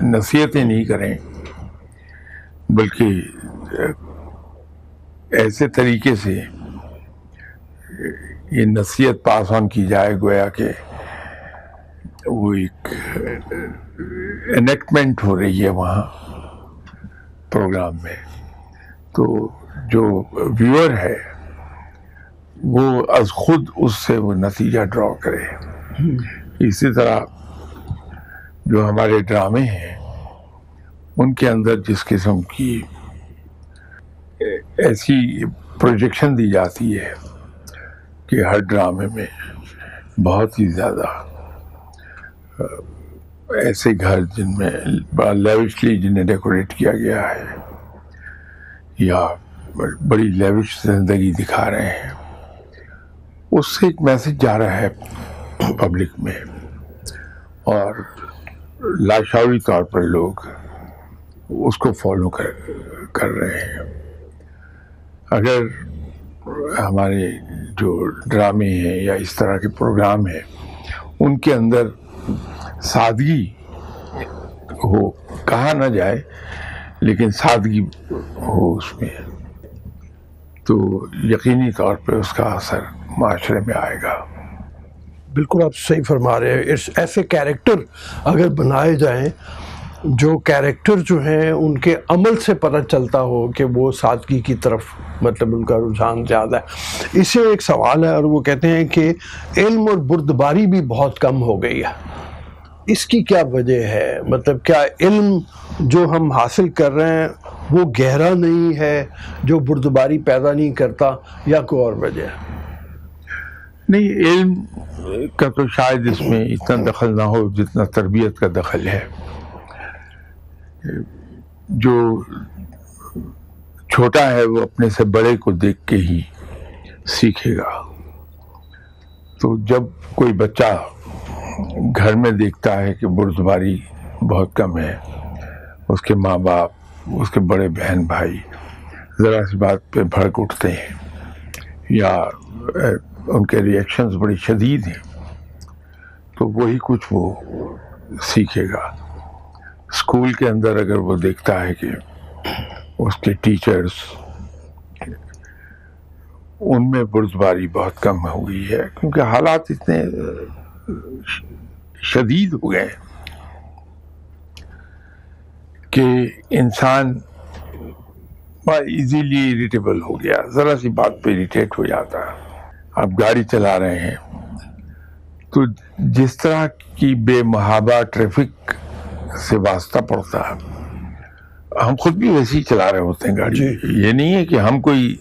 نصیحتیں نہیں کریں، بلکہ ایسے طریقے سے یہ نصیحت پاس آن کی جائے گویا کہ وہ ایک انیکٹمنٹ ہو رہی ہے وہاں پروگرام میں، تو جو ویور ہے وہ از خود اس سے وہ نتیجہ ڈرا کرے۔ اسی طرح جو ہمارے ڈرامے ہیں ان کے اندر جس قسم کی ایسی پروجیکشن دی جاتی ہے کہ ہر ڈرامے میں بہت ہی زیادہ ایسے گھر جن میں بڑا لیوشلی جنہیں ڈیکوریٹ کیا گیا ہے یا بڑی لیوش زندگی دکھا رہے ہیں، اس سے ایک میسج جا رہا ہے پبلک میں، اور لاشعوری طور پر لوگ اس کو فالو کر رہے ہیں۔ اگر ہمارے جو ڈرامے ہیں یا اس طرح کے پروگرام ہیں ان کے اندر سادگی ہو، کہا نہ جائے لیکن سادگی ہو اس میں، تو یقینی طور پہ اس کا اثر معاشرے میں آئے گا۔ بالکل آپ صحیح فرما رہے ہیں۔ ایسے کیریکٹر اگر بنائے جائیں جو کیریکٹر جو ہیں ان کے عمل سے پتہ چلتا ہو کہ وہ سادگی کی طرف مطلب ان کا رجحان زیادہ ہے۔ اس سے ایک سوال ہے، اور وہ کہتے ہیں کہ علم اور بردباری بھی بہت کم ہو گئی ہے، اس کی کیا وجہ ہے؟ مطلب کیا علم جو ہم حاصل کر رہے ہیں وہ گہرا نہیں ہے جو بردباری پیدا نہیں کرتا، یا کوئی اور وجہ ہے؟ نہیں، علم کا تو شاید اس میں اتنا دخل نہ ہو جتنا تربیت کا دخل ہے۔ جو چھوٹا ہے وہ اپنے سے بڑے کو دیکھ کے ہی سیکھے گا، تو جب کوئی بچہ گھر میں دیکھتا ہے کہ بردباری بہت کم ہے، اس کے ماں باپ، اس کے بڑے بہن بھائی ذرا سی بات پہ بھڑک اٹھتے ہیں یا ان کے ریئیکشنز بڑی شدید ہیں، تو وہی کچھ وہ سیکھے گا۔ اسکول کے اندر اگر وہ دیکھتا ہے کہ اس کے ٹیچرز ان میں بردباری بہت کم ہو گئی ہے کیونکہ حالات اتنے شدید ہو گئے کہ انسان بڑا ایزیلی اریٹیبل ہو گیا، ذرا سی بات پہ اریٹیٹ ہو جاتا ہے۔ آپ گاڑی چلا رہے ہیں تو جس طرح کی بے محابہ ٹریفک سے واسطہ پڑتا ہے، ہم خود بھی ویسے ہی چلا رہے ہوتے ہیں گاڑی۔ یہ نہیں ہے کہ ہم کوئی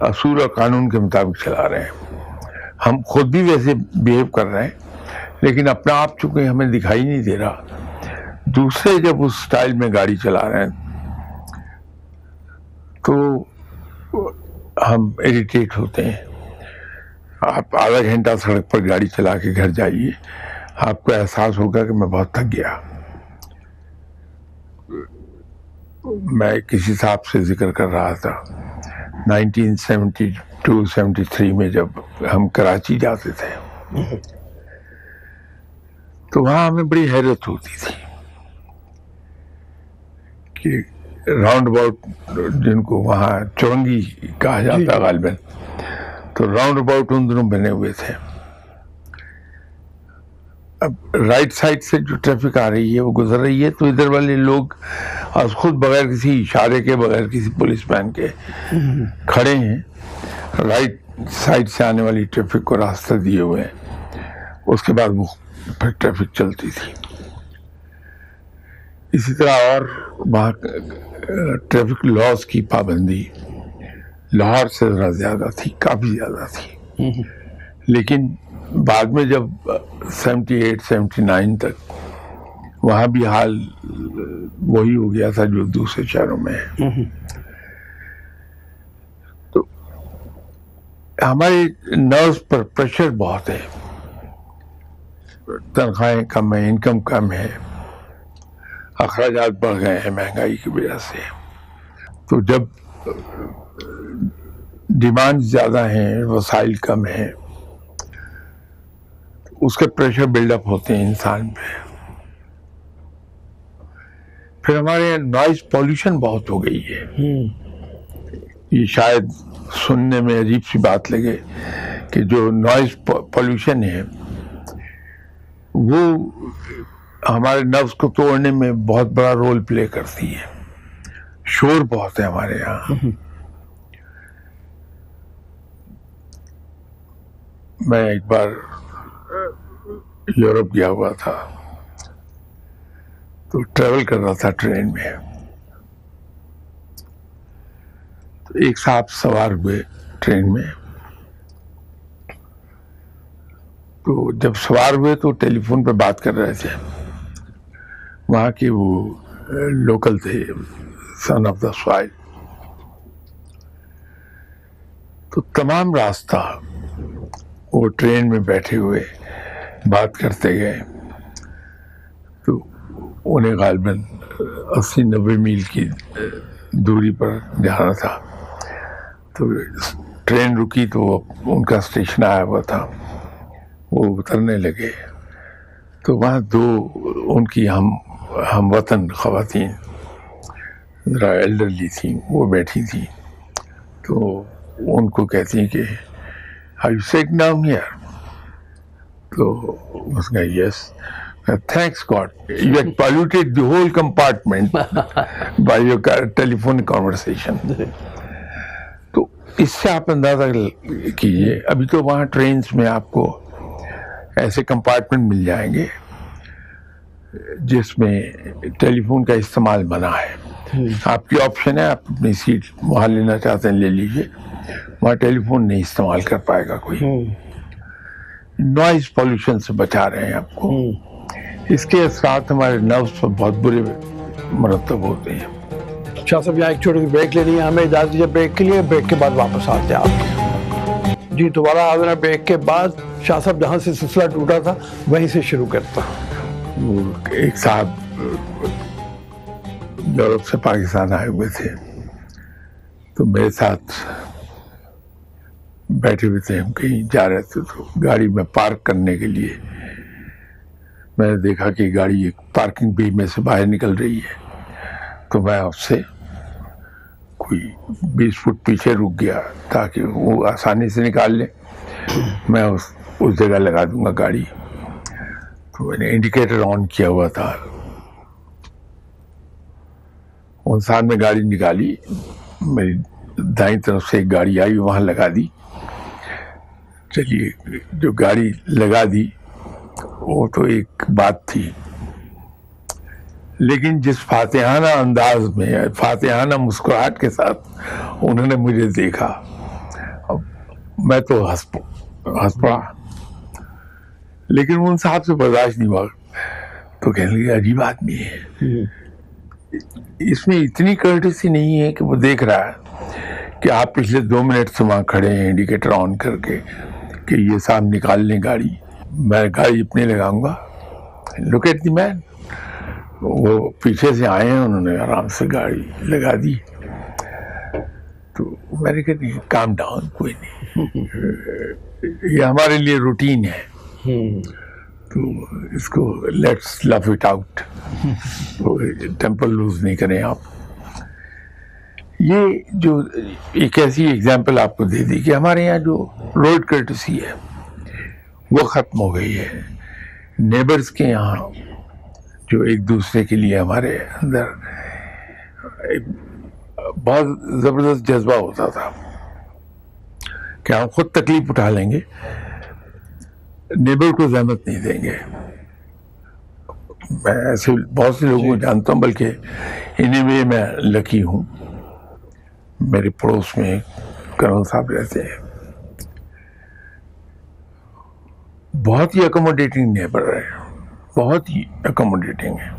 اصول اور قانون کے مطابق چلا رہے ہیں، ہم خود بھی ویسے بیہیو کر رہے ہیں، لیکن اپنا آپ چونکہ ہمیں دکھائی نہیں دے رہا، دوسرے جب اس سٹائل میں گاڑی چلا رہے ہیں تو ہم اریٹیٹ ہوتے ہیں۔ آپ آدھا گھنٹہ سڑک پر گاڑی چلا کے گھر جائیے، آپ کو احساس ہوگا کہ میں بہت تھک گیا۔ میں کسی صاحب سے ذکر کر رہا تھا 1972-73 میں جب ہم کراچی جاتے تھے تو وہاں ہمیں بڑی حیرت ہوتی تھی کہ راؤنڈ اباؤٹ، جن کو وہاں چورنگی کہا جاتا ہے غالباً، تو راؤنڈ اباؤٹ ان دنوں بنے ہوئے تھے۔ اب رائٹ سائڈ سے جو ٹریفک آ رہی ہے وہ گزر رہی ہے، تو ادھر والے لوگ از خود بغیر کسی اشارے کے، بغیر کسی پولیس مین کے کھڑے ہیں، رائٹ سائڈ سے آنے والی ٹریفک کو راستہ دیے ہوئے ہیں، اس کے بعد وہ پھر ٹریفک چلتی تھی۔ اسی طرح اور وہاں ٹریفک لاز کی پابندی لاہور سے ذرا زیادہ تھی، کافی زیادہ تھی، لیکن بعد میں جب 78-79 تک وہاں بھی حال وہی ہو گیا تھا جو دوسرے شہروں میں ہے۔ تو ہمارے نروز پر پریشر بہت ہے، تنخواہیں کم ہیں، انکم کم ہے، اخراجات بڑھ گئے ہیں مہنگائی کی وجہ سے، تو جب ڈیمانڈ زیادہ ہیں، وسائل کم ہیں، اس کے پریشر بلڈ اپ ہوتے ہیں انسان پہ۔ پھر ہمارے یہاں نوائز پولیوشن بہت ہو گئی ہے. یہ شاید سننے میں عجیب سی بات لگے کہ جو نوائز پولیوشن ہے وہ ہمارے نفس کو توڑنے میں بہت بڑا رول پلے کرتی ہے. شور بہت ہے ہمارے یہاں. میں ایک بار یورپ گیا ہوا تھا تو ٹریول کر رہا تھا ٹرین میں. تو ایک صاحب سوار ہوئے ٹرین میں. تو جب سوار ہوئے تو ٹیلی فون پہ بات کر رہے تھے. وہاں کے وہ لوکل تھے, سن آف دا سوائل. تو تمام راستہ وہ ٹرین میں بیٹھے ہوئے بات کرتے گئے. تو انہیں غالباً 80-90 میل کی دوری پر جانا تھا. تو ٹرین رکی تو ان کا اسٹیشن آیا ہوا تھا, وہ اترنے لگے. تو وہاں دو ان کی ہم وطن خواتین ذرا ایلڈرلی تھیں, وہ بیٹھی تھیں. تو ان کو کہتی ہیں کہ Are you sitting down here? تو اس نے yes. Thanks God. You had polluted the whole compartment by your telephone conversation. تو اس سے آپ اندازہ کیجئے, ابھی تو وہاں ٹرینز میں آپ کو ایسے کمپارٹمنٹ مل جائیں گے جس میں ٹیلی فون کا استعمال منع ہے. آپ کی آپشن ہے, آپ اپنی سیٹ وہاں لینا چاہتے ہیں لے لیجئے, وہاں ٹیلی فون نہیں استعمال کر پائے گا کوئی. نوائز پولیوشن سے بچا رہے ہیں آپ کو. اس کے اثرات ہمارے نفس پر بہت برے مرتب ہوتے ہیں. شاہ صاحب یہاں ایک چھوٹی سی بریک لینی ہے, ہمیں اجازت دیجیے بریک کے لیے. بریک کے بعد واپس آتے ہیں آپ. جی دوبارہ حاضر ہیں بریک کے بعد. شاہ صاحب جہاں سے سلسلہ ٹوٹا تھا وہیں سے شروع کرتا. ایک صاحب یورپ سے پاکستان آئے ہوئے تھے, تو میرے ساتھ بیٹھے ہوئے تھے, ہم کہیں جا رہے تھے. تو گاڑی میں پارک کرنے کے لیے میں نے دیکھا کہ گاڑی ایک پارکنگ بے میں سے باہر نکل رہی ہے. تو میں اس سے کوئی 20 فٹ پیچھے رک گیا تاکہ وہ آسانی سے نکال لے. میں اس جگہ لگا دوں گا گاڑی. تو میں نے انڈیکیٹر آن کیا ہوا تھا. ان سامنے گاڑی نکالی, میری دائیں طرف سے ایک گاڑی آئی, وہاں لگا دی. چلیے جو گاڑی لگا دی وہ تو ایک بات تھی, لیکن جس فاتحانہ انداز میں, فاتحانہ مسکراہٹ کے ساتھ انہوں نے مجھے دیکھا, میں تو ہنس پڑا. لیکن ان صاحب سے برداشت نہیں ہوا. تو کہنے لگے عجیب آدمی ہے, اس میں اتنی کرٹسی نہیں ہے کہ وہ دیکھ رہا ہے کہ آپ پچھلے 2 منٹ سے وہاں کھڑے ہیں انڈیکیٹر آن کر کے کہ یہ صاحب نکال لیں گاڑی, میں گاڑی اپنے لگاؤں گا. لک ایٹ دی مین. وہ پیچھے سے آئے ہیں, انہوں نے آرام سے گاڑی لگا دی. تو میں نے کہا کام ڈاؤن, کوئی نہیں, یہ ہمارے لیے روٹین ہے, تو اس کو let's laugh it out. Temper lose نہیں کریں آپ. یہ جو ایک ایسی ایگزامپل آپ کو دے دی کہ ہمارے یہاں جو روڈ کرٹسی ہے وہ ختم ہو گئی ہے. نیبرز کے یہاں جو ایک دوسرے کے لیے ہمارے اندر بہت زبردست جذبہ ہوتا تھا کہ ہم خود تکلیف اٹھا لیں گے, نیبر کو زحمت نہیں دیں گے. میں ایسے بہت سے لوگوں کو جانتا ہوں, بلکہ انہیں بھی میں لکی ہوں. میرے پڑوس میں کرنل صاحب رہتے ہیں, بہت ہی اکوموڈیٹنگ نیبر ہے, بہت ہی اکوموڈیٹنگ ہے.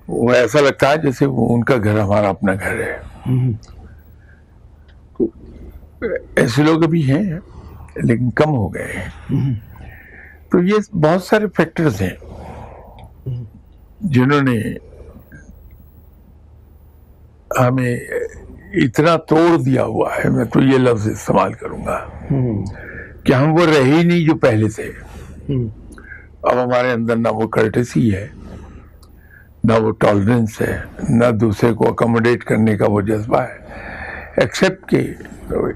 وہ ایسا لگتا ہے جیسے وہ ان کا گھر ہمارا اپنا گھر ہے. تو ایسے لوگ ابھی ہیں لیکن کم ہو گئے ہیں. تو یہ بہت سارے فیکٹرز ہیں جنہوں نے ہمیں اتنا توڑ دیا ہوا ہے, میں تو یہ لفظ استعمال کروں گا کہ ہم وہ رہے ہی نہیں جو پہلے تھے. اب ہمارے اندر نہ وہ کرٹسی ہے, نہ وہ ٹالرنس ہے، نہ دوسرے کو اکوموڈیٹ کرنے کا وہ جذبہ ہے، ایکسیپٹ کہ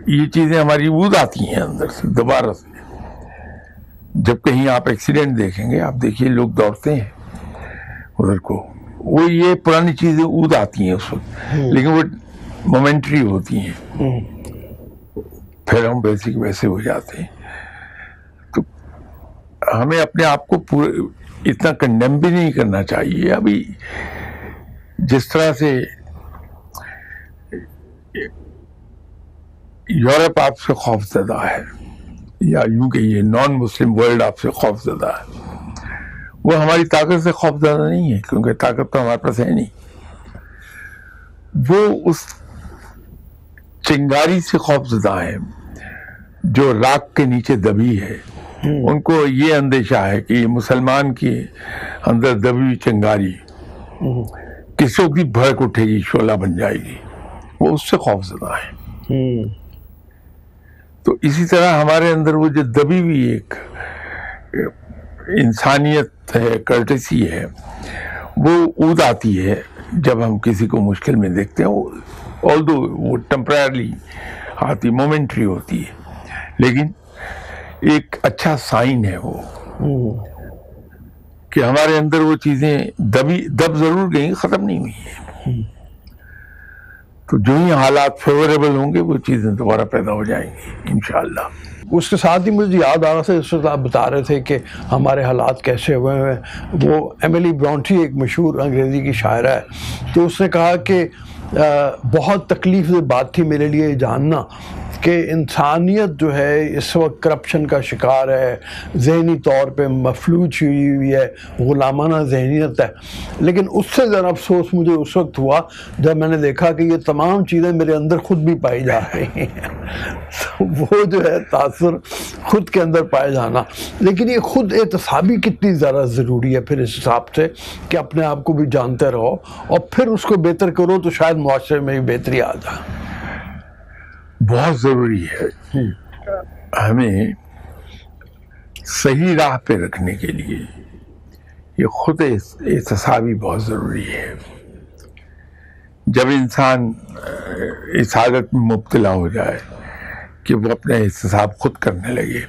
یہ چیزیں ہماری اود آتی ہیں اندر سے دوبارہ سے. جب کہیں آپ ایکسیڈنٹ دیکھیں گے، آپ دیکھیے لوگ دوڑتے ہیں ادھر کو، وہ یہ پرانی چیزیں اود آتی ہیں اس وقت، لیکن وہ مومنٹری ہوتی ہیں، پھر ہم ویسے کے ویسے ہو جاتے ہیں. تو ہمیں اپنے آپ کو پورے اتنا کنڈیم بھی نہیں کرنا چاہیے. ابھی جس طرح سے یورپ آپ سے خوف زدہ ہے، یا یوں کہ یہ نان مسلم ورلڈ آپ سے خوف زدہ ہے، وہ ہماری طاقت سے خوف زدہ نہیں ہے، کیونکہ طاقت تو ہمارے پاس ہے نہیں. وہ اس چنگاری سے خوف زدہ ہے جو راک کے نیچے دبی ہے. ان کو یہ اندیشہ ہے کہ یہ مسلمان کی اندر دبی ہوئی چنگاری کسی بھی بھڑک اٹھے گی، شعلہ بن جائے گی، وہ اس سے خوف زدہ ہے. تو اسی طرح ہمارے اندر وہ جو دبی ہوئی ایک انسانیت ہے، کرٹسی ہے، وہ اود آتی ہے جب ہم کسی کو مشکل میں دیکھتے ہیں. آلدو وہ ٹیمپررلی آتی، مومنٹری ہوتی ہے، لیکن ایک اچھا سائن ہے وہ کہ ہمارے اندر وہ چیزیں دب ضرور گئیں، ختم نہیں ہوئی ہیں. تو جو ہی حالات فیوریبل ہوں گے وہ چیزیں دوبارہ پیدا ہو جائیں گی انشاءاللہ. اس کے ساتھ ہی مجھے یاد آ رہا تھا، اس وقت آپ بتا رہے تھے کہ ہمارے حالات کیسے ہوئے ہیں. وہ ایملی برونٹی ایک مشہور انگریزی کی شاعرہ ہے، تو اس نے کہا کہ بہت تکلیف دہ بات تھی میرے لیے جاننا کہ انسانیت جو ہے اس وقت کرپشن کا شکار ہے، ذہنی طور پہ مفلوج ہوئی ہے، غلامانہ ذہنیت ہے. لیکن اس سے زیادہ افسوس مجھے اس وقت ہوا جب میں نے دیکھا کہ یہ تمام چیزیں میرے اندر خود بھی پائی جا رہی ہیں. وہ جو ہے تاثر خود کے اندر پائے جانا. لیکن یہ خود احتسابی کتنی زیادہ ضروری ہے پھر اس حساب سے کہ اپنے آپ کو بھی جانتے رہو اور پھر اس کو بہتر کرو، تو شاید معاشرے میں بھی بہتری آ جائے. بہت ضروری ہے ہمیں صحیح راہ پہ رکھنے کے لیے. یہ خود احتسابی بہت ضروری ہے. جب انسان اس حالت میں مبتلا ہو جائے کہ وہ اپنا احتساب خود کرنے لگے،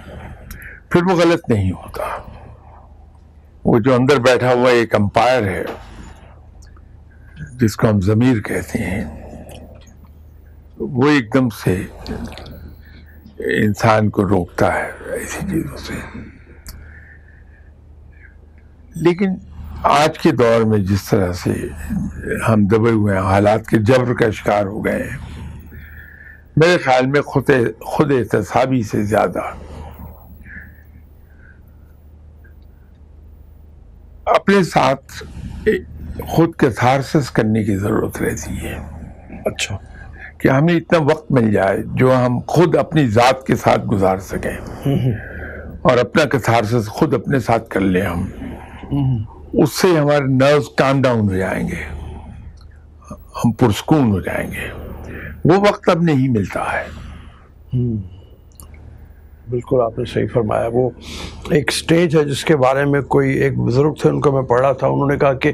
پھر وہ غلط نہیں ہوتا. وہ جو اندر بیٹھا ہوا ایک امپائر ہے جس کو ہم ضمیر کہتے ہیں، وہ ایک دم سے انسان کو روکتا ہے ایسی چیزوں سے. لیکن آج کے دور میں جس طرح سے ہم دبے ہوئے ہیں، حالات کے جبر کا شکار ہو گئے ہیں، میرے خیال میں خود احتسابی سے زیادہ اپنے ساتھ خود کیتھارسس کرنے کی ضرورت رہتی ہے. اچھا، کہ ہمیں اتنا وقت مل جائے جو ہم خود اپنی ذات کے ساتھ گزار سکیں اور اپنا کیتھارسس خود اپنے ساتھ کر لیں. اس سے ہمارے نروز کام ڈاؤن ہو جائیں گے، ہم پرسکون ہو جائیں گے. وہ وقت اب نہیں ملتا ہے. بالکل آپ نے صحیح فرمایا. وہ ایک سٹیج ہے جس کے بارے میں کوئی ایک بزرگ تھے، ان کو میں پڑھا تھا، انہوں نے کہا کہ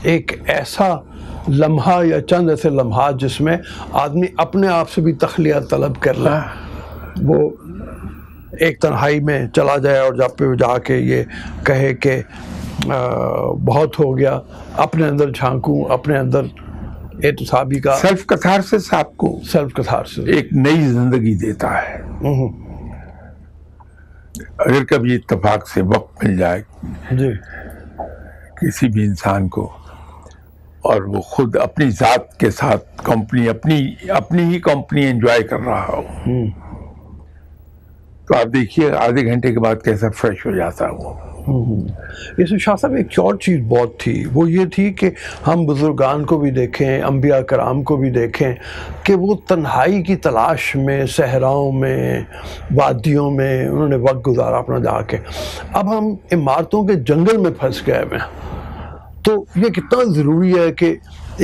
ایک ایسا لمحہ یا چند ایسے لمحات جس میں آدمی اپنے آپ سے بھی تخلیہ طلب کر لے، وہ ایک تنہائی میں چلا جائے اور جب پہ جا کے یہ کہے کہ بہت ہو گیا، اپنے اندر جھانکوں، اپنے اندر احتسابی کا سیلف کیتھارسس آپ کو سیلف کیتھارسس ایک نئی زندگی دیتا ہے. اگر کبھی اتفاق سے وقت مل جائے جی کسی بھی انسان کو اور وہ خود اپنی ذات کے ساتھ کمپنی اپنی ہی کمپنی انجوائے کر رہا ہو، تو آپ دیکھیے آدھے گھنٹے کے بعد کیسا فریش ہو جاتا ہے وہ. اس میں شاہ صاحب ایک اور چیز بہت تھی، وہ یہ تھی کہ ہم بزرگان کو بھی دیکھیں، انبیاء کرام کو بھی دیکھیں کہ وہ تنہائی کی تلاش میں، صحراؤں میں، وادیوں میں انہوں نے وقت گزارا اپنا جا کے. اب ہم عمارتوں کے جنگل میں پھنس گئے ہیں، تو یہ کتنا ضروری ہے کہ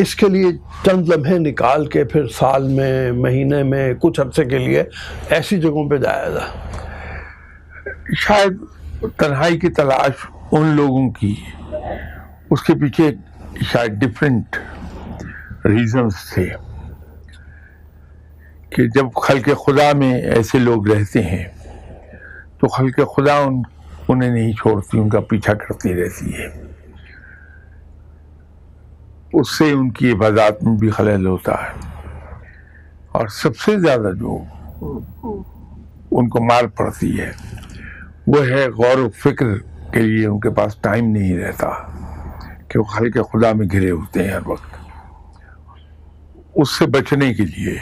اس کے لیے چند لمحے نکال کے پھر سال میں، مہینے میں، کچھ عرصے کے لیے ایسی جگہوں پہ جایا جائے. شاید تنہائی کی تلاش ان لوگوں کی اس کے پیچھے شاید ڈفرینٹ ریزنز تھے کہ جب خلق خدا میں ایسے لوگ رہتے ہیں تو خلق خدا انہیں نہیں چھوڑتی، ان کا پیچھا کرتی رہتی ہے، اس سے ان کی عبادات میں بھی خلل ہوتا ہے، اور سب سے زیادہ جو ان کو مار پڑتی ہے وہ ہے غور و فکر کے لیے ان کے پاس ٹائم نہیں رہتا، کہ وہ خلق خدا میں گھرے ہوتے ہیں ہر وقت۔ اس سے بچنے کے لیے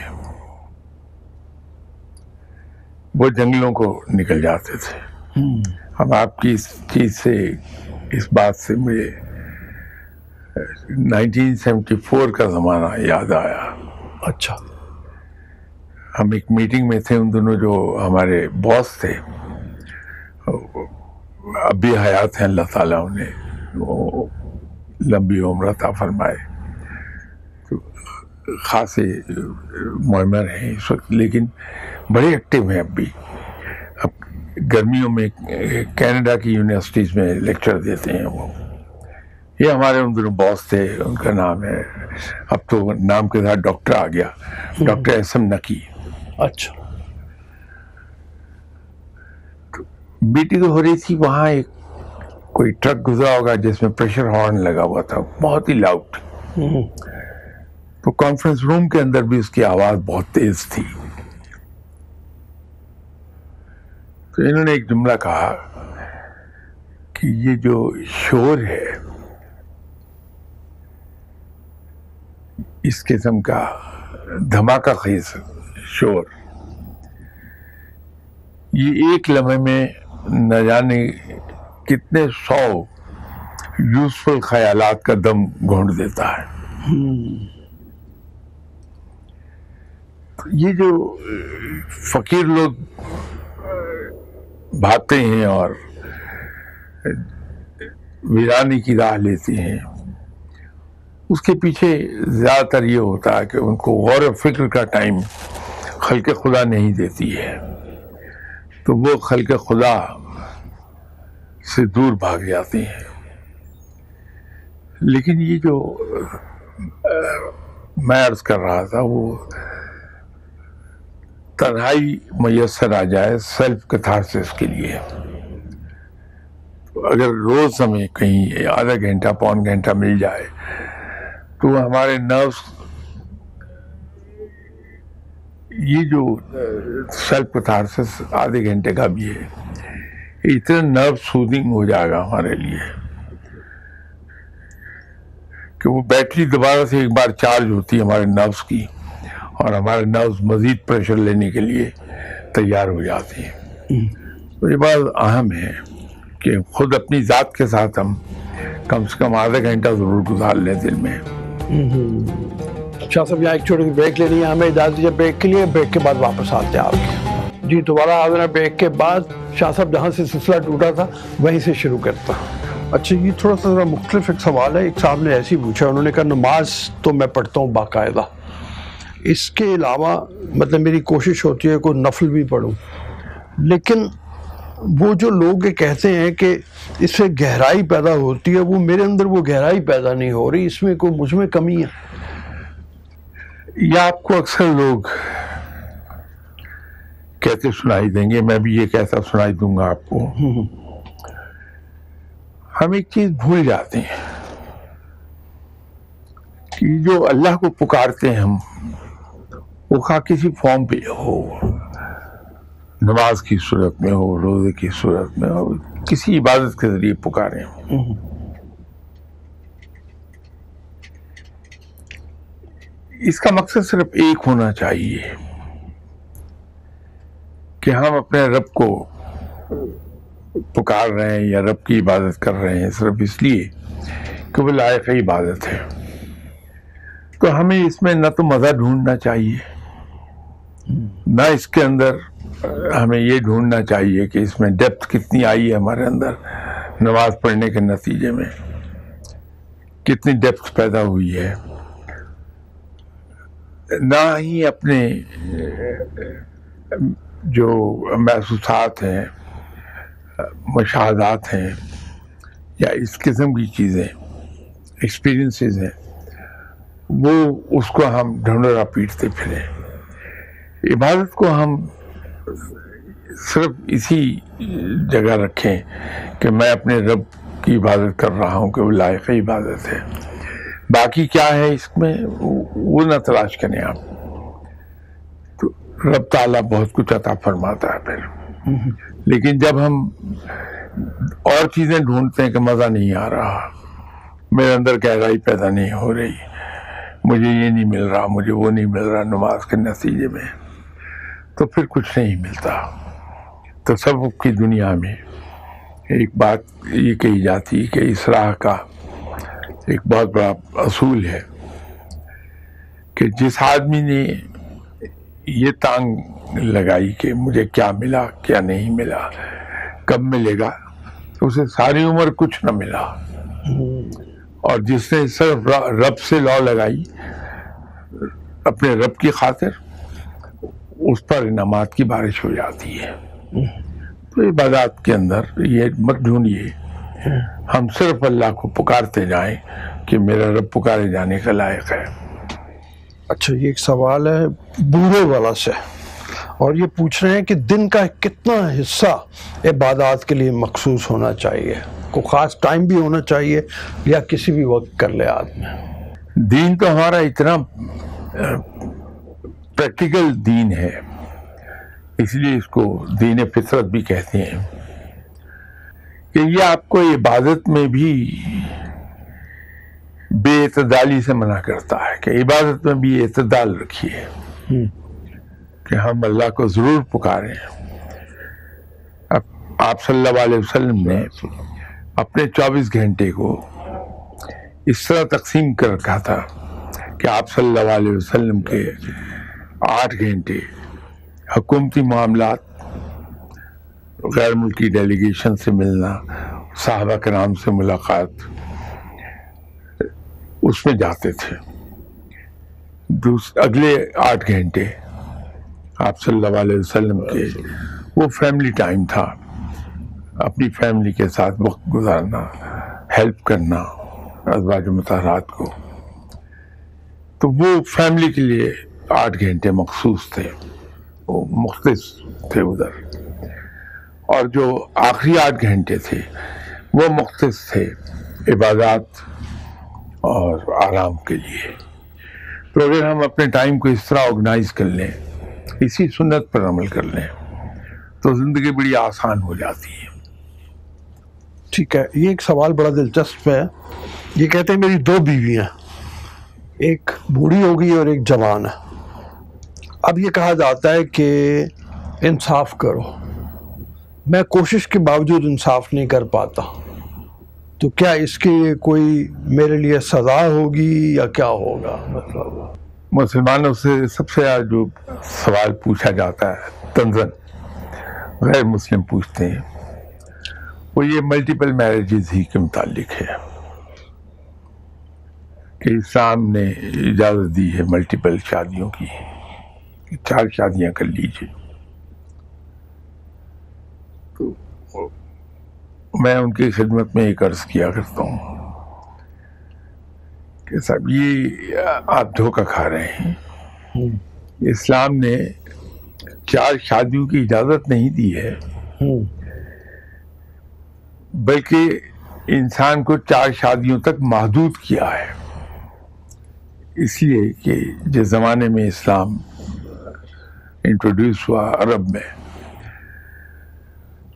وہ جنگلوں کو نکل جاتے تھے۔ اب آپ کی اس چیز سے، اس بات سے مجھے 1974 کا زمانہ یاد آیا۔ اچھا، ہم ایک میٹنگ میں تھے، ان دنوں جو ہمارے باس تھے اب بھی حیات ہیں، اللہ تعالیٰ انہیں وہ لمبی عمر عطا فرمائے، تو خاصے معمر ہیں اس وقت، لیکن بڑے ایکٹیو ہیں اب بھی۔ اب گرمیوں میں کینیڈا کی یونیورسٹیز میں لیکچر دیتے ہیں وہ۔ یہ ہمارے ان دنوں باس تھے، ان کا نام ہے، اب تو نام کے ساتھ ڈاکٹر آ گیا، ڈاکٹر احسن نقی۔ اچھا، میٹنگ ہو رہی تھی، وہاں ایک کوئی ٹرک گزرا ہوگا جس میں پریشر ہارن لگا ہوا تھا، بہت ہی لاؤڈ، تو کانفرنس روم کے اندر بھی اس کی آواز بہت تیز تھی۔ تو انہوں نے ایک جملہ کہا کہ یہ جو شور ہے، اس قسم کا دھماکہ خیز شور، یہ ایک لمحے میں نہ جانے کتنے 100 یوزفل خیالات کا دم گھونٹ دیتا ہے۔ یہ جو فقیر لوگ بھاگتے ہیں اور ویرانی کی راہ لیتے ہیں، اس کے پیچھے زیادہ تر یہ ہوتا ہے کہ ان کو غور و فکر کا ٹائم خلق خدا نہیں دیتی ہے، تو وہ خلق خدا سے دور بھاگ جاتے ہیں۔ لیکن یہ جو میں عرض کر رہا تھا، وہ تنہائی میسر آ جائے سیلف کیتھارسس کے لیے، اگر روز ہمیں کہیں آدھا گھنٹہ پون گھنٹہ مل جائے تو ہمارے نروس، یہ جو سیلف کیتھارسس آدھے گھنٹے کا بھی ہے، اتنا نرو سودنگ ہو جائے گا ہمارے لیے کہ وہ بیٹری دوبارہ سے ایک بار چارج ہوتی ہے ہمارے نروس کی، اور ہمارے نروس مزید پریشر لینے کے لیے تیار ہو جاتے ہیں۔ تو یہ بات اہم ہے کہ خود اپنی ذات کے ساتھ ہم کم سے کم آدھا گھنٹہ ضرور گزار لیں دن میں۔ شاہ صاحب یہاں ایک چھوٹی سی بریک لینی ہے، ہمیں اجازت دیجیے بریک کے لیے، بریک کے بعد واپس آتے ہیں آپ کے۔ جی دوبارہ آنا بریک کے بعد۔ شاہ صاحب جہاں سے سلسلہ ٹوٹا تھا وہیں سے شروع کرتا ہوں۔ اچھا، یہ تھوڑا سا ذرا مختلف ایک سوال ہے، ایک صاحب نے ایسے ہی پوچھا، انہوں نے کہا نماز تو میں پڑھتا ہوں باقاعدہ، اس کے علاوہ مطلب میری کوشش ہوتی ہے کوئی نفل بھی پڑھوں، لیکن وہ جو لوگ یہ کہتے ہیں کہ اس سے گہرائی پیدا ہوتی ہے، وہ میرے اندر وہ گہرائی پیدا نہیں ہو رہی، اس میں کوئی مجھ میں کمی ہے۔ یا آپ کو اکثر لوگ کہتے سنائی دیں گے، میں بھی یہ کہتا سنائی دوں گا آپ کو، ہم ایک چیز بھول جاتے ہیں کہ جو اللہ کو پکارتے ہیں ہم، وہ خواہ کسی فارم پہ ہو، نماز کی صورت میں ہو، روزے کی صورت میں ہو، کسی عبادت کے ذریعے پکاریں، اس کا مقصد صرف ایک ہونا چاہیے کہ ہم اپنے رب کو پکار رہے ہیں یا رب کی عبادت کر رہے ہیں صرف اس لیے کہ وہ لائق عبادت ہے۔ تو ہمیں اس میں نہ تو مزہ ڈھونڈنا چاہیے، نہ اس کے اندر ہمیں یہ ڈھونڈنا چاہیے کہ اس میں ڈیپتھ کتنی آئی ہے ہمارے اندر، نماز پڑھنے کے نتیجے میں کتنی ڈیپتھ پیدا ہوئی ہے، نہ ہی اپنے جو محسوسات ہیں، مشاہدات ہیں یا اس قسم کی چیزیں، ایکسپیرینسز ہیں وہ اس کو ہم ڈھنڈورا پیٹتے پھریں. عبادت کو ہم صرف اسی جگہ رکھیں کہ میں اپنے رب کی عبادت کر رہا ہوں کہ وہ لائق عبادت ہے. باقی کیا ہے اس میں وہ نہ تلاش کریں آپ. تو رب تعالیٰ بہت کچھ عطا فرماتا ہے پھر. لیکن جب ہم اور چیزیں ڈھونڈتے ہیں کہ مزہ نہیں آ رہا, میرے اندر گہرائی پیدا نہیں ہو رہی, مجھے یہ نہیں مل رہا, مجھے وہ نہیں مل رہا نماز کے نتیجے میں, تو پھر کچھ نہیں ملتا. تصوف کی دنیا میں ایک بات یہ کہی جاتی ہے کہ اس راہ کا ایک بہت بڑا اصول ہے کہ جس آدمی نے یہ تانگ لگائی کہ مجھے کیا ملا کیا نہیں ملا کب ملے گا, اسے ساری عمر کچھ نہ ملا. اور جس نے صرف رب سے لو لگائی اپنے رب کی خاطر, اس پر انعامات کی بارش ہو جاتی ہے. تو عبادات کے اندر یہ مت ڈھونڈیے, ہم صرف اللہ کو پکارتے جائیں کہ میرا رب پکارے جانے کا لائق ہے. اچھا, یہ ایک سوال ہے بوڑھے والا سے, اور یہ پوچھ رہے ہیں کہ دن کا کتنا حصہ عبادات کے لیے مخصوص ہونا چاہیے, کوئی خاص ٹائم بھی ہونا چاہیے یا کسی بھی وقت کر لے آدمی؟ دین تو ہمارا اتنا پریکٹیکل دین ہے, اس لیے اس کو دین فطرت بھی کہتے ہیں, کہ یہ آپ کو عبادت میں بھی بے اعتدالی سے منع کرتا ہے کہ عبادت میں بھی اعتدال رکھیے, کہ ہم اللہ کو ضرور پکاریں. اب آپ صلی اللہ علیہ وسلم نے اپنے 24 گھنٹے کو اس طرح تقسیم کر رکھا تھا کہ آپ صلی اللہ علیہ وسلم کے 8 گھنٹے حکومتی معاملات, غیر ملکی ڈیلیگیشن سے ملنا, صحابہ کرام سے ملاقات, اس میں جاتے تھے. اگلے 8 گھنٹے آپ صلی اللہ علیہ وسلم کے وہ فیملی ٹائم تھا, اپنی فیملی کے ساتھ وقت گزارنا, ہیلپ کرنا ازواج مطہرات کو. تو وہ فیملی کے لیے 8 گھنٹے مخصوص تھے, وہ مختص تھے ادھر. اور جو آخری 8 گھنٹے تھے وہ مختص تھے عبادات اور آرام کے لیے. تو اگر ہم اپنے ٹائم کو اس طرح آرگنائز کر لیں, اسی سنت پر عمل کر لیں, تو زندگی بڑی آسان ہو جاتی ہے. ٹھیک ہے, یہ ایک سوال بڑا دلچسپ ہے. یہ کہتے ہیں میری 2 بیویاں, ایک بوڑھی ہو گئی اور ایک جوان ہے. اب یہ کہا جاتا ہے کہ انصاف کرو, میں کوشش کے باوجود انصاف نہیں کر پاتا, تو کیا اس کی کوئی میرے لیے سزا ہوگی یا کیا ہوگا؟ مطلب مسلمانوں سے سب سے زیادہ جو سوال پوچھا جاتا ہے طنزاً غیر مسلم پوچھتے ہیں, وہ یہ ملٹیپل میرجز ہی کے متعلق ہے, کہ اسلام نے اجازت دی ہے ملٹیپل شادیوں کی, 4 شادیاں کر لیجیے. تو میں ان کی خدمت میں ایک عرض کیا کرتا ہوں کہ صاحب یہ آپ دھوکہ کھا رہے ہیں. اسلام نے 4 شادیوں کی اجازت نہیں دی ہے, بلکہ انسان کو 4 شادیوں تک محدود کیا ہے. اس لیے کہ جس زمانے میں اسلام انٹروڈیوس ہوا عرب میں,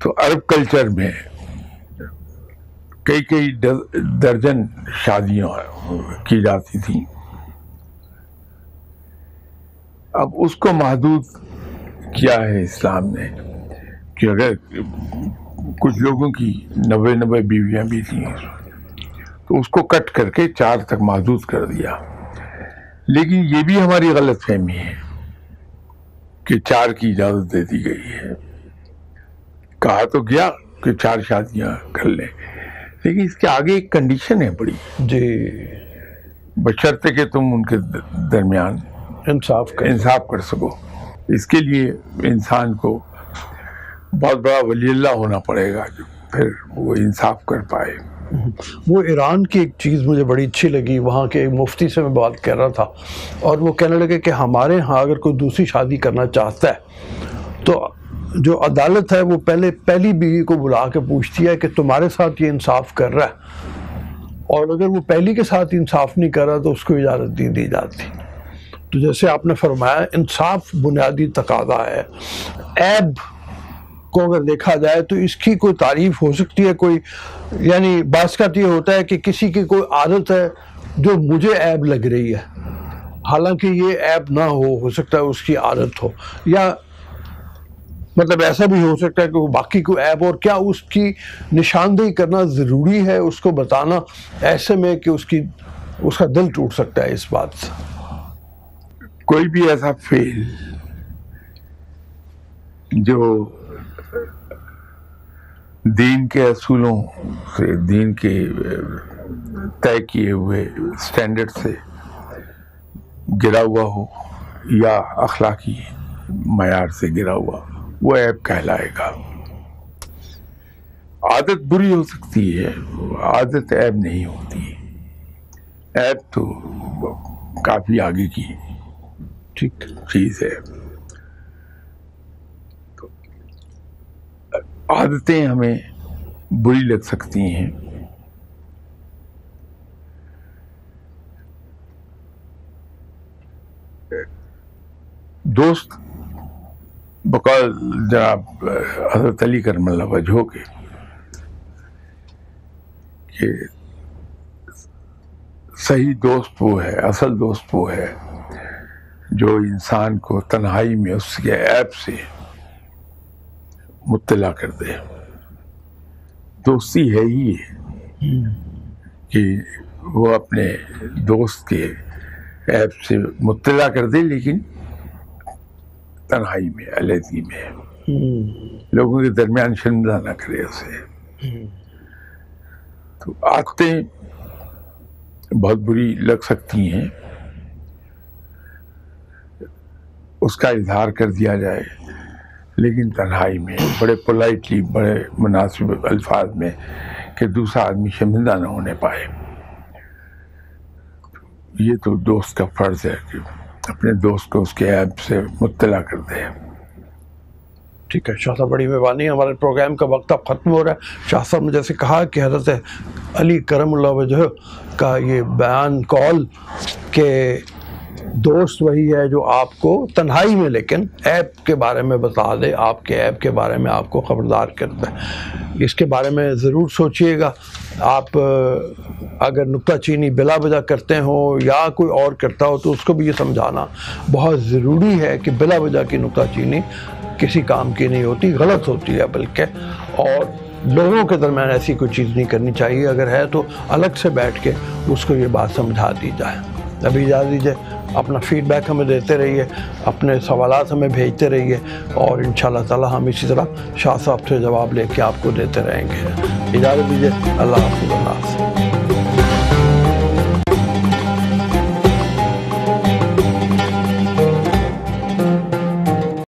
تو عرب کلچر میں کئی درجن شادیاں کی جاتی تھیں. اب اس کو محدود کیا ہے اسلام نے, کہ اگر کچھ لوگوں کی 90 بیویاں بھی تھیں تو اس کو کٹ کر کے 4 تک محدود کر دیا. لیکن یہ بھی ہماری غلط فہمی ہے کہ 4 کی اجازت دے دی گئی ہے. کہا تو گیا کہ 4 شادیاں کر لیں, لیکن اس کے آگے ایک کنڈیشن ہے بڑی, جی, بشرطے کہ تم ان کے درمیان انصاف کر سکو. اس کے لیے انسان کو بہت بڑا ولی اللہ ہونا پڑے گا جو پھر وہ انصاف کر پائے. وہ ایران کی ایک چیز مجھے بڑی اچھی لگی، وہاں کے مفتی سے میں بات کر رہا تھا اور وہ کہنے لگے کہ ہمارے ہاں اگر کوئی دوسری شادی کرنا چاہتا ہے تو جو عدالت ہے وہ پہلی بیوی کو بلا کے پوچھتی ہے کہ تمہارے ساتھ یہ انصاف کر رہا ہے، اور اگر وہ پہلی کے ساتھ انصاف نہیں کر رہا تو اس کو اجازت نہیں دی جاتی۔ تو جیسے آپ نے فرمایا انصاف بنیادی تقاضا ہے۔ عیب کو اگر دیکھا جائے تو اس کی کوئی تعریف ہو سکتی ہے، کوئی یعنی بعض کا یہ ہوتا ہے کہ کسی کی کوئی عادت ہے جو مجھے عیب لگ رہی ہے، حالانکہ یہ عیب نہ ہو سکتا ہے اس کی عادت ہو، یا مطلب ایسا بھی ہو سکتا ہے کہ وہ باقی کوئی عیب، اور کیا اس کی نشاندہی کرنا ضروری ہے، اس کو بتانا ایسے میں کہ اس کا دل ٹوٹ سکتا ہے اس بات سے۔ کوئی بھی ایسا فعل جو دین کے اصولوں سے، دین کے طے کیے ہوئے سٹینڈرڈ سے گرا ہوا ہو یا اخلاقی معیار سے گرا ہوا، وہ عیب کہلائے گا۔ عادت بری ہو سکتی ہے، عادت عیب نہیں ہوتی۔ عیب تو کافی آگے کی ٹھیک چیز ہے۔ عادتیں ہمیں بری لگ سکتی ہیں، دوست بقول جناب حضرت علی کرم اللہ وجہہ کے کہ صحیح دوست وہ ہے، اصل دوست وہ ہے جو انسان کو تنہائی میں اس کے عیب سے مطلع کر دے۔ دوستی ہے ہی یہ کہ وہ اپنے دوست کے عیب سے مطلع کر دے، لیکن تنہائی میں، علیحدگی میں، لوگوں کے درمیان شرمندہ نہ کرے اسے۔ تو عادتیں بہت بری لگ سکتی ہیں، اس کا اظہار کر دیا جائے لیکن تنہائی میں، بڑے پولائٹلی، بڑے مناسب الفاظ میں، کہ دوسرا آدمی شرمندہ نہ ہونے پائے۔ یہ تو دوست کا فرض ہے کہ اپنے دوست کو اس کے عیب سے مطلع کر دے۔ ٹھیک ہے شاہ صاحب، بڑی مہربانی، ہمارے پروگرام کا وقت اب ختم ہو رہا ہے۔ شاہ صاحب نے جیسے کہا کہ حضرت علی کرم اللہ وجہہ کا یہ بیان قول کہ دوست وہی ہے جو آپ کو تنہائی میں لیکن عیب کے بارے میں بتا دے، آپ کے عیب کے بارے میں آپ کو خبردار کر دے، اس کے بارے میں ضرور سوچئے گا۔ آپ اگر نکتہ چینی بلا وجہ کرتے ہوں یا کوئی اور کرتا ہو تو اس کو بھی یہ سمجھانا بہت ضروری ہے کہ بلا وجہ کی نکتہ چینی کسی کام کی نہیں ہوتی، غلط ہوتی ہے بلکہ، اور لوگوں کے درمیان ایسی کوئی چیز نہیں کرنی چاہیے، اگر ہے تو الگ سے بیٹھ کے اس کو یہ بات سمجھا دی جائے۔ ابھی اجازت دیجیے، اپنا فیڈ بیک ہمیں دیتے رہیے، اپنے سوالات ہمیں بھیجتے رہیے، اور انشاءاللہ تعالی ہم اسی طرح شاہ صاحب سے جواب لے کے آپ کو دیتے رہیں گے۔ اجازت دیجیے، اللہ حافظ۔